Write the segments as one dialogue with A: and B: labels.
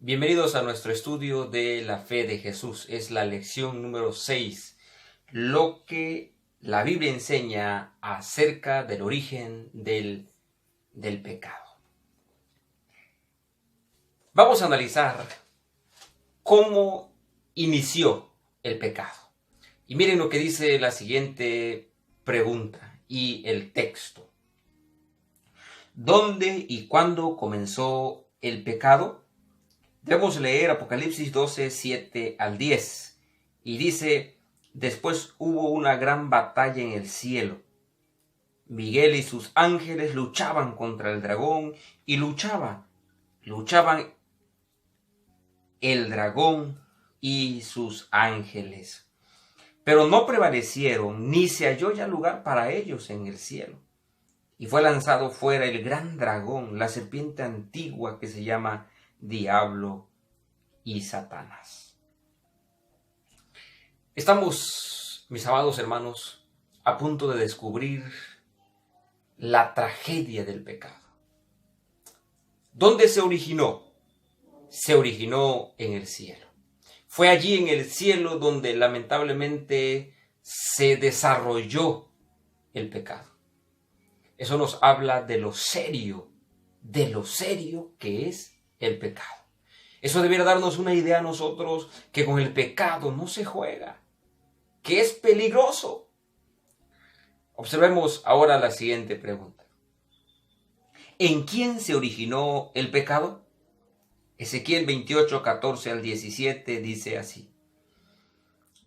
A: Bienvenidos a nuestro estudio de la fe de Jesús. Es la lección número 6. Lo que la Biblia enseña acerca del origen del pecado. Vamos a analizar cómo inició el pecado. Y miren lo que dice la siguiente pregunta y el texto. ¿Dónde y cuándo comenzó el pecado? Debemos leer Apocalipsis 12, 7 al 10. Y dice, después hubo una gran batalla en el cielo. Miguel y sus ángeles luchaban contra el dragón y luchaban el dragón y sus ángeles. Pero no prevalecieron, ni se halló ya lugar para ellos en el cielo. Y fue lanzado fuera el gran dragón, la serpiente antigua que se llama Diablo y Satanás. Estamos, mis amados hermanos, a punto de descubrir la tragedia del pecado. ¿Dónde se originó? Se originó en el cielo. Fue allí en el cielo donde lamentablemente se desarrolló el pecado. Eso nos habla de lo serio que es el pecado. Eso debiera darnos una idea a nosotros que con el pecado no se juega, que es peligroso. Observemos ahora la siguiente pregunta. ¿En quién se originó el pecado? Ezequiel 28, 14 al 17 dice así.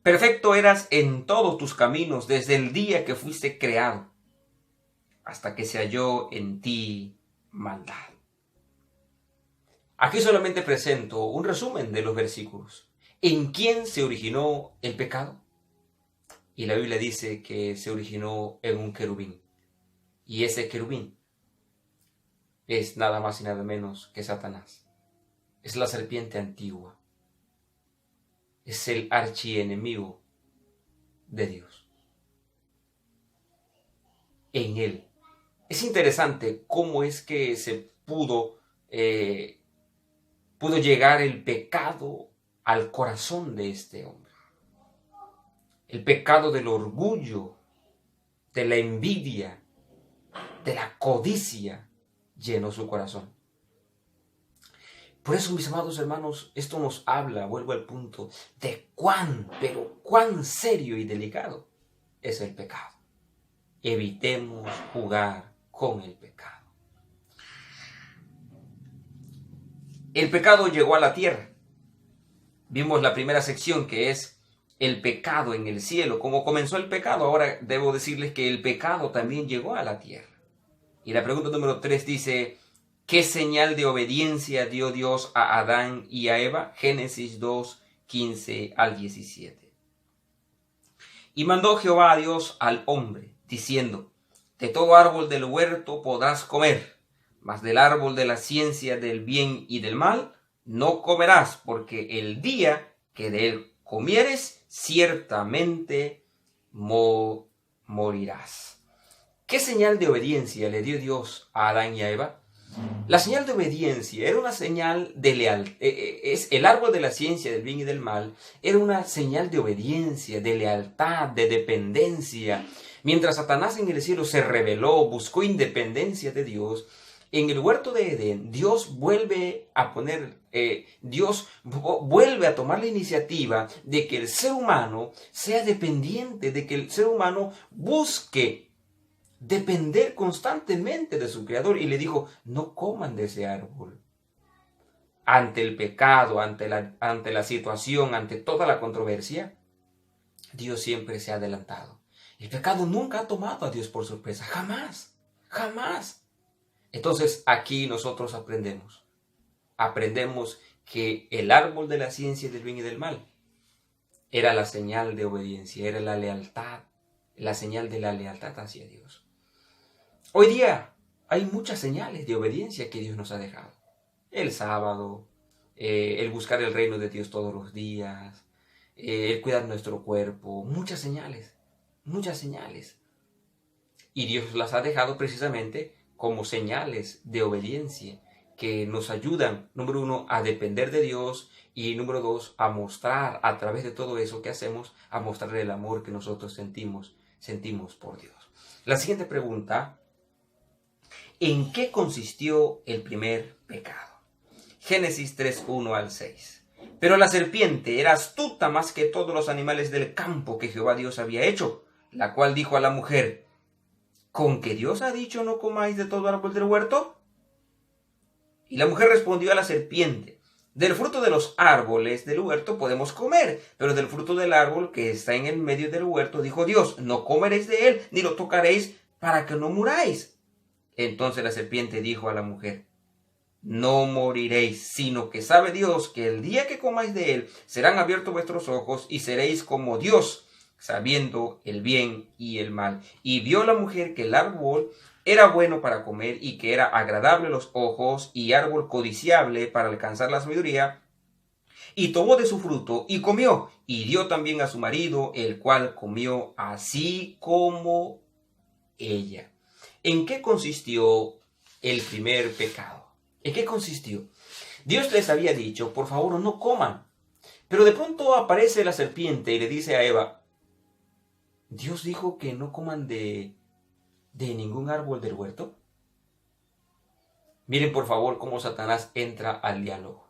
A: Perfecto eras en todos tus caminos desde el día que fuiste creado, hasta que se halló en ti maldad. Aquí solamente presento un resumen de los versículos. ¿En quién se originó el pecado? Y la Biblia dice que se originó en un querubín. Y ese querubín es nada más y nada menos que Satanás. Es la serpiente antigua. Es el archienemigo de Dios. En él. Es interesante cómo es que se pudo llegar el pecado al corazón de este hombre. El pecado del orgullo, de la envidia, de la codicia llenó su corazón. Por eso, mis amados hermanos, esto nos habla, vuelvo al punto, de cuán serio y delicado es el pecado. Evitemos jugar con el pecado. El pecado llegó a la tierra. Vimos la primera sección que es el pecado en el cielo. Como comenzó el pecado, ahora debo decirles que el pecado también llegó a la tierra. Y la pregunta número 3 dice, ¿qué señal de obediencia dio Dios a Adán y a Eva? Génesis 2, 15 al 17. Y mandó Jehová a Dios al hombre, diciendo, de todo árbol del huerto podrás comer, mas del árbol de la ciencia del bien y del mal no comerás, porque el día que de él comieres, ciertamente morirás. ¿Qué señal de obediencia le dio Dios a Adán y a Eva? La señal de obediencia era una señal de lealtad. Es el árbol de la ciencia del bien y del mal. Era una señal de obediencia, de lealtad, de dependencia. Mientras Satanás en el cielo se rebeló, buscó independencia de Dios, en el huerto de Edén, Dios vuelve a tomar la iniciativa de que el ser humano sea dependiente, de que el ser humano busque depender constantemente de su Creador. Y le dijo, no coman de ese árbol. Ante el pecado, ante la situación, ante toda la controversia, Dios siempre se ha adelantado. El pecado nunca ha tomado a Dios por sorpresa, jamás, jamás. Entonces aquí nosotros aprendemos que el árbol de la ciencia del bien y del mal era la señal de obediencia, era la lealtad, la señal de la lealtad hacia Dios. Hoy día hay muchas señales de obediencia que Dios nos ha dejado. El sábado, el buscar el reino de Dios todos los días, el cuidar nuestro cuerpo, muchas señales. Y Dios las ha dejado precisamente como señales de obediencia que nos ayudan, número uno, a depender de Dios y número dos, a mostrar a través de todo eso que hacemos, a mostrar el amor que nosotros sentimos por Dios. La siguiente pregunta: ¿en qué consistió el primer pecado? Génesis 3, 1 al 6. Pero la serpiente era astuta más que todos los animales del campo que Jehová Dios había hecho, la cual dijo a la mujer: ¿con que Dios ha dicho no comáis de todo árbol del huerto? Y la mujer respondió a la serpiente: del fruto de los árboles del huerto podemos comer, pero del fruto del árbol que está en el medio del huerto, dijo Dios, no comeréis de él, ni lo tocaréis, para que no muráis. Entonces la serpiente dijo a la mujer: no moriréis, sino que sabe Dios que el día que comáis de él, serán abiertos vuestros ojos y seréis como Dios, sabiendo el bien y el mal. Y vio la mujer que el árbol era bueno para comer y que era agradable a los ojos y árbol codiciable para alcanzar la sabiduría, y tomó de su fruto y comió, y dio también a su marido, el cual comió así como ella. ¿En qué consistió el primer pecado? ¿En qué consistió? Dios les había dicho, por favor, no coman. Pero de pronto aparece la serpiente y le dice a Eva: ¿Dios dijo que no coman de ningún árbol del huerto? Miren por favor cómo Satanás entra al diálogo.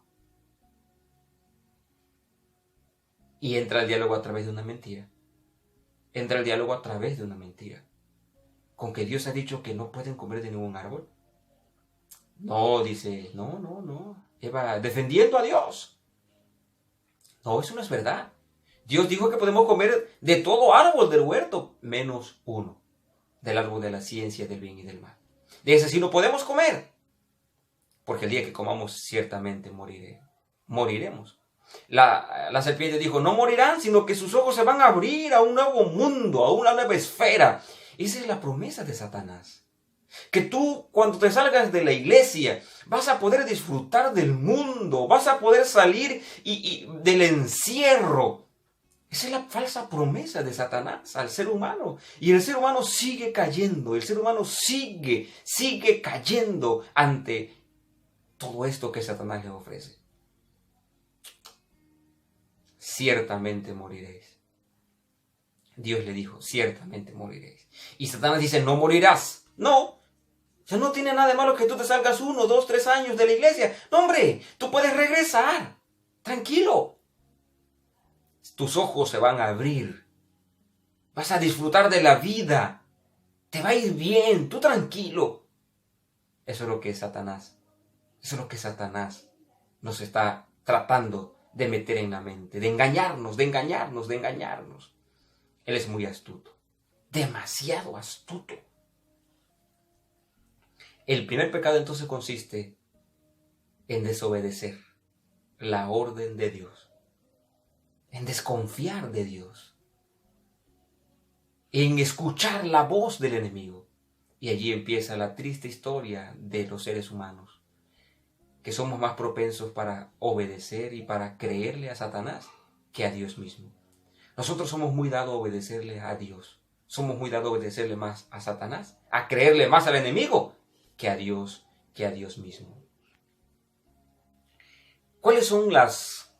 A: Y entra al diálogo a través de una mentira. Entra al diálogo a través de una mentira. ¿Con que Dios ha dicho que no pueden comer de ningún árbol? No, dice, no. Eva, defendiendo a Dios. No, eso no es verdad. Dios dijo que podemos comer de todo árbol del huerto, menos uno, del árbol de la ciencia del bien y del mal. De ese sí no podemos comer, porque el día que comamos ciertamente moriremos. La serpiente dijo: no morirán, sino que sus ojos se van a abrir a un nuevo mundo, a una nueva esfera. Esa es la promesa de Satanás. Que tú, cuando te salgas de la iglesia, vas a poder disfrutar del mundo, vas a poder salir del encierro. Esa es la falsa promesa de Satanás al ser humano. Y el ser humano sigue cayendo, el ser humano sigue cayendo ante todo esto que Satanás le ofrece. Ciertamente moriréis. Dios le dijo: ciertamente moriréis. Y Satanás dice: no morirás. No. O sea, no tiene nada de malo que tú te salgas 1, 2, 3 años de la iglesia. No, hombre, tú puedes regresar. Tranquilo. Tus ojos se van a abrir. Vas a disfrutar de la vida. Te va a ir bien. Tú tranquilo. Eso es lo que Satanás. Eso es lo que Satanás nos está tratando de meter en la mente. De engañarnos. Él es muy astuto. Demasiado astuto. El primer pecado entonces consiste en desobedecer la orden de Dios, en desconfiar de Dios, en escuchar la voz del enemigo. Y allí empieza la triste historia de los seres humanos, que somos más propensos para obedecer y para creerle a Satanás que a Dios mismo. Nosotros somos muy dados a obedecerle a Dios, somos muy dados a obedecerle más a Satanás, a creerle más al enemigo que a Dios mismo. ¿Cuáles son las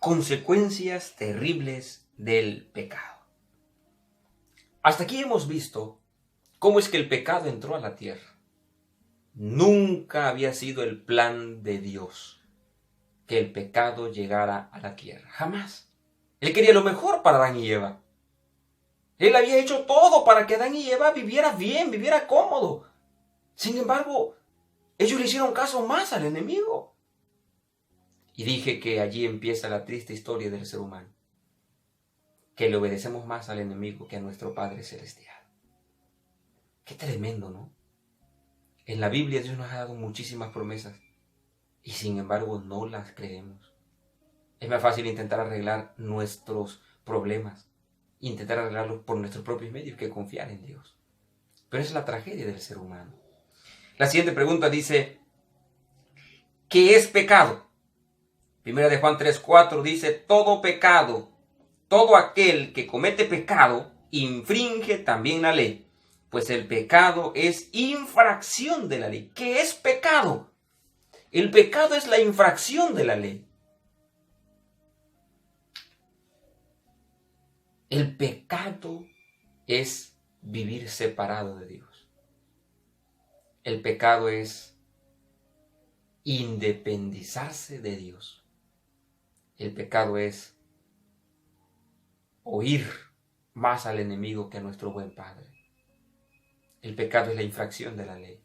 A: consecuencias terribles del pecado? Hasta aquí hemos visto cómo es que el pecado entró a la tierra. Nunca había sido el plan de Dios que el pecado llegara a la tierra. Jamás. Él quería lo mejor para Adán y Eva. Él había hecho todo para que Adán y Eva viviera bien, viviera cómodo. Sin embargo, ellos le hicieron caso más al enemigo. Y dije que allí empieza la triste historia del ser humano. Que le obedecemos más al enemigo que a nuestro Padre Celestial. Qué tremendo, ¿no? En la Biblia Dios nos ha dado muchísimas promesas. Y sin embargo no las creemos. Es más fácil intentar arreglar nuestros problemas. Intentar arreglarlos por nuestros propios medios que confiar en Dios. Pero esa es la tragedia del ser humano. La siguiente pregunta dice: ¿qué es pecado? Primera de Juan 3:4 dice: todo pecado, todo aquel que comete pecado, infringe también la ley, pues el pecado es infracción de la ley. ¿Qué es pecado? El pecado es la infracción de la ley. El pecado es vivir separado de Dios. El pecado es independizarse de Dios. El pecado es oír más al enemigo que a nuestro buen Padre. El pecado es la infracción de la ley.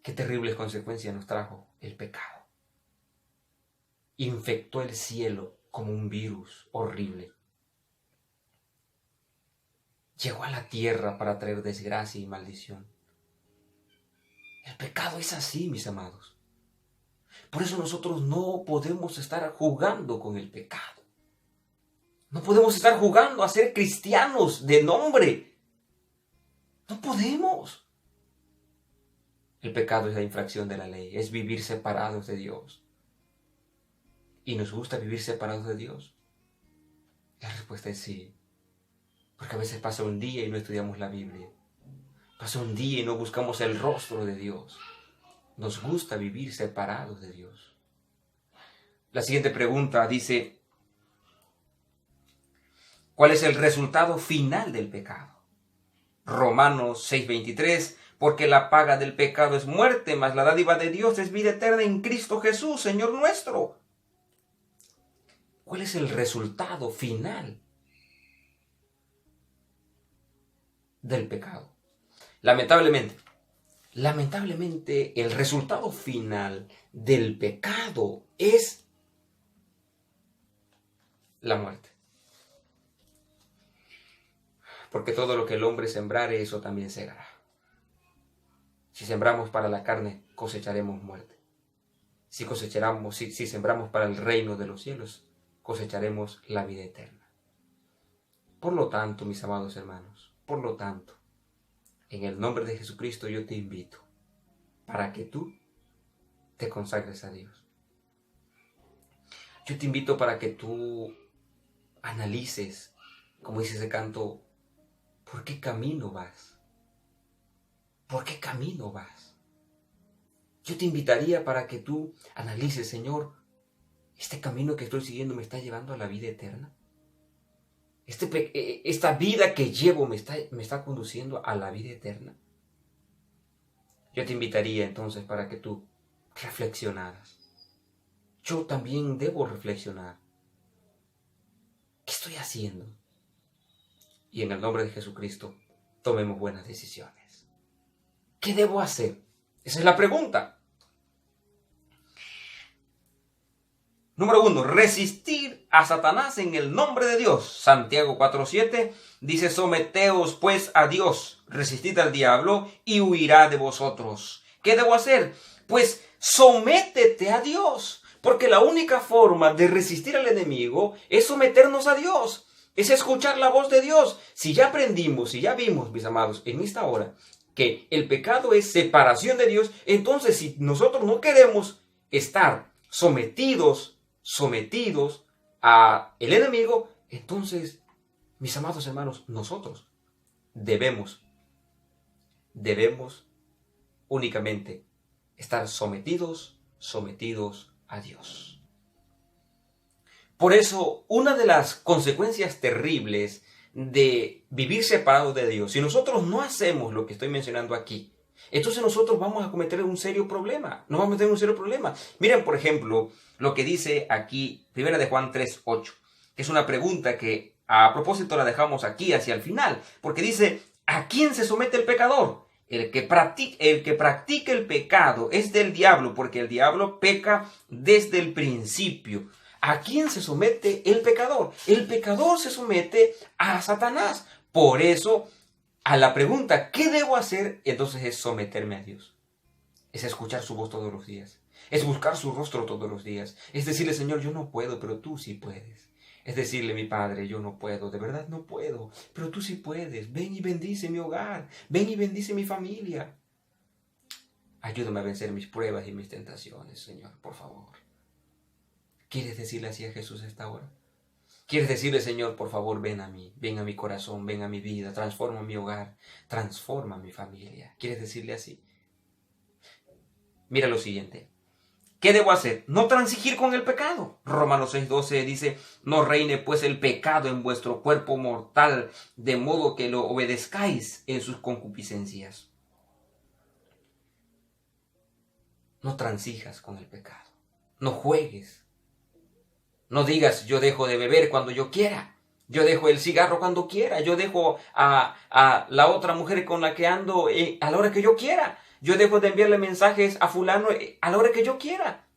A: Qué terribles consecuencias nos trajo el pecado. Infectó el cielo como un virus horrible. Llegó a la tierra para traer desgracia y maldición. El pecado es así, mis amados. Por eso nosotros no podemos estar jugando con el pecado. No podemos estar jugando a ser cristianos de nombre. No podemos. El pecado es la infracción de la ley, es vivir separados de Dios. ¿Y nos gusta vivir separados de Dios? La respuesta es sí. Porque a veces pasa un día y no estudiamos la Biblia. Pasa un día y no buscamos el rostro de Dios. Nos gusta vivir separados de Dios. La siguiente pregunta dice, ¿cuál es el resultado final del pecado? Romanos 6:23, porque la paga del pecado es muerte, mas la dádiva de Dios es vida eterna en Cristo Jesús, Señor nuestro. ¿Cuál es el resultado final del pecado? Lamentablemente, el resultado final del pecado es la muerte. Porque todo lo que el hombre sembrare, eso también segará. Si sembramos para la carne, cosecharemos muerte. Si sembramos para el reino de los cielos, cosecharemos la vida eterna. Por lo tanto, mis amados hermanos, por lo tanto, en el nombre de Jesucristo yo te invito para que tú te consagres a Dios. Yo te invito para que tú analices, como dice ese canto, ¿por qué camino vas? ¿Por qué camino vas? Yo te invitaría para que tú analices, Señor, ¿este camino que estoy siguiendo me está llevando a la vida eterna? ¿Esta vida que llevo me está conduciendo a la vida eterna? Yo te invitaría entonces para que tú reflexionaras. Yo también debo reflexionar. ¿Qué estoy haciendo? Y en el nombre de Jesucristo, tomemos buenas decisiones. ¿Qué debo hacer? Esa es la pregunta. Número 1, resistir a Satanás en el nombre de Dios. Santiago 4:7 dice, someteos pues a Dios, resistid al diablo y huirá de vosotros. ¿Qué debo hacer? Pues sométete a Dios, porque la única forma de resistir al enemigo es someternos a Dios, es escuchar la voz de Dios. Si ya aprendimos, si ya vimos, mis amados, en esta hora, que el pecado es separación de Dios, entonces si nosotros no queremos estar sometidos a el enemigo, entonces, mis amados hermanos, nosotros debemos únicamente estar sometidos a Dios. Por eso, una de las consecuencias terribles de vivir separados de Dios, si nosotros no hacemos lo que estoy mencionando aquí, entonces nosotros vamos a cometer un serio problema. Nos vamos a meter un serio problema. Miren, por ejemplo, lo que dice aquí, 1 de Juan 3:8, que es una pregunta que a propósito la dejamos aquí hacia el final, porque dice, ¿a quién se somete el pecador? El que practica el pecado es del diablo, porque el diablo peca desde el principio. ¿A quién se somete el pecador? El pecador se somete a Satanás. Por eso, a la pregunta, ¿qué debo hacer? Entonces es someterme a Dios. Es escuchar su voz todos los días. Es buscar su rostro todos los días. Es decirle, Señor, yo no puedo, pero tú sí puedes. Es decirle, mi Padre, yo no puedo, de verdad no puedo, pero tú sí puedes. Ven y bendice mi hogar. Ven y bendice mi familia. Ayúdame a vencer mis pruebas y mis tentaciones, Señor, por favor. ¿Quieres decirle así a Jesús a esta hora? ¿Quieres decirle, Señor, por favor, ven a mí, ven a mi corazón, ven a mi vida, transforma mi hogar, transforma mi familia? ¿Quieres decirle así? Mira lo siguiente. ¿Qué debo hacer? No transigir con el pecado. Romanos 6:12 dice, no reine pues el pecado en vuestro cuerpo mortal, de modo que lo obedezcáis en sus concupiscencias. No transijas con el pecado. No juegues. No digas, yo dejo de beber cuando yo quiera. Yo dejo el cigarro cuando quiera. Yo dejo a la otra mujer con la que ando a la hora que yo quiera. Yo dejo de enviarle mensajes a fulano a la hora que yo quiera.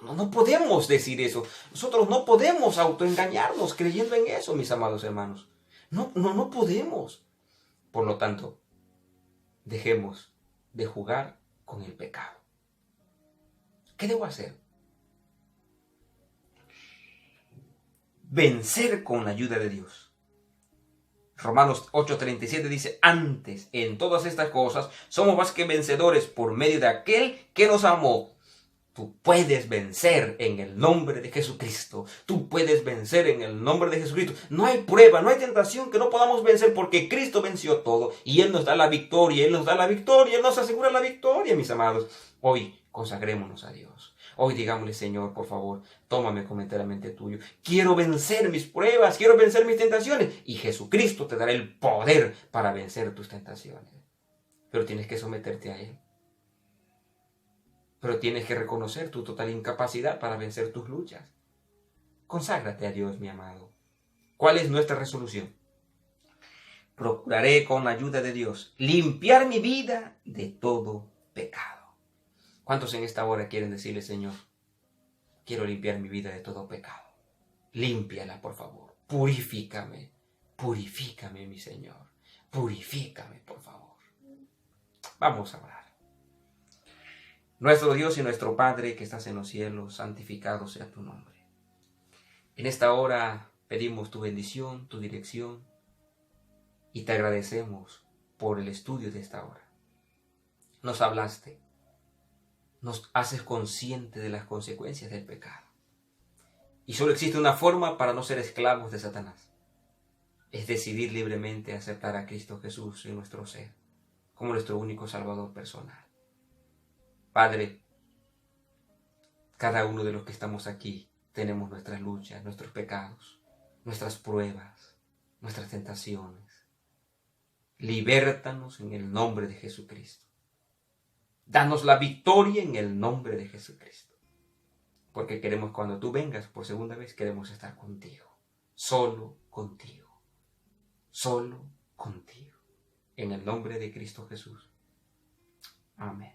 A: No podemos decir eso. Nosotros no podemos autoengañarnos creyendo en eso, mis amados hermanos. No podemos. Por lo tanto, dejemos de jugar con el pecado. ¿Qué debo hacer? Vencer con la ayuda de Dios. Romanos 8:37 dice, antes, en todas estas cosas, somos más que vencedores por medio de aquel que nos amó. Tú puedes vencer en el nombre de Jesucristo. Tú puedes vencer en el nombre de Jesucristo. No hay prueba, no hay tentación que no podamos vencer porque Cristo venció todo. Y Él nos da la victoria, Él nos da la victoria, Él nos asegura la victoria, mis amados. Hoy consagrémonos a Dios. Hoy digámosle, Señor, por favor, tómame como enteramente tuyo. Quiero vencer mis pruebas, quiero vencer mis tentaciones. Y Jesucristo te dará el poder para vencer tus tentaciones. Pero tienes que someterte a Él. Pero tienes que reconocer tu total incapacidad para vencer tus luchas. Conságrate a Dios, mi amado. ¿Cuál es nuestra resolución? Procuraré con la ayuda de Dios limpiar mi vida de todo pecado. ¿Cuántos en esta hora quieren decirle, Señor, quiero limpiar mi vida de todo pecado? Límpiala, por favor. Purifícame. Purifícame, mi Señor. Purifícame, por favor. Vamos a orar. Nuestro Dios y nuestro Padre que estás en los cielos, santificado sea tu nombre. En esta hora pedimos tu bendición, tu dirección y te agradecemos por el estudio de esta hora. Nos hablaste, nos haces consciente de las consecuencias del pecado. Y solo existe una forma para no ser esclavos de Satanás. Es decidir libremente aceptar a Cristo Jesús en nuestro ser como nuestro único Salvador personal. Padre, cada uno de los que estamos aquí tenemos nuestras luchas, nuestros pecados, nuestras pruebas, nuestras tentaciones. Libértanos en el nombre de Jesucristo. Danos la victoria en el nombre de Jesucristo. Porque queremos, cuando tú vengas por segunda vez, queremos estar contigo. Solo contigo. Solo contigo. En el nombre de Cristo Jesús. Amén.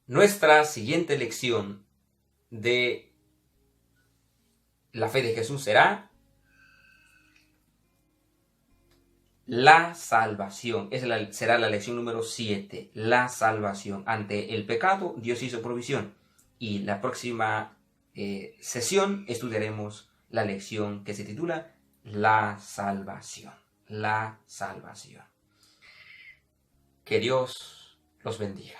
A: Nuestra siguiente lección de la fe de Jesús será la salvación. Esa será la lección número 7. La salvación. Ante el pecado, Dios hizo provisión. Y la próxima sesión estudiaremos la lección que se titula La salvación. La salvación. Que Dios los bendiga.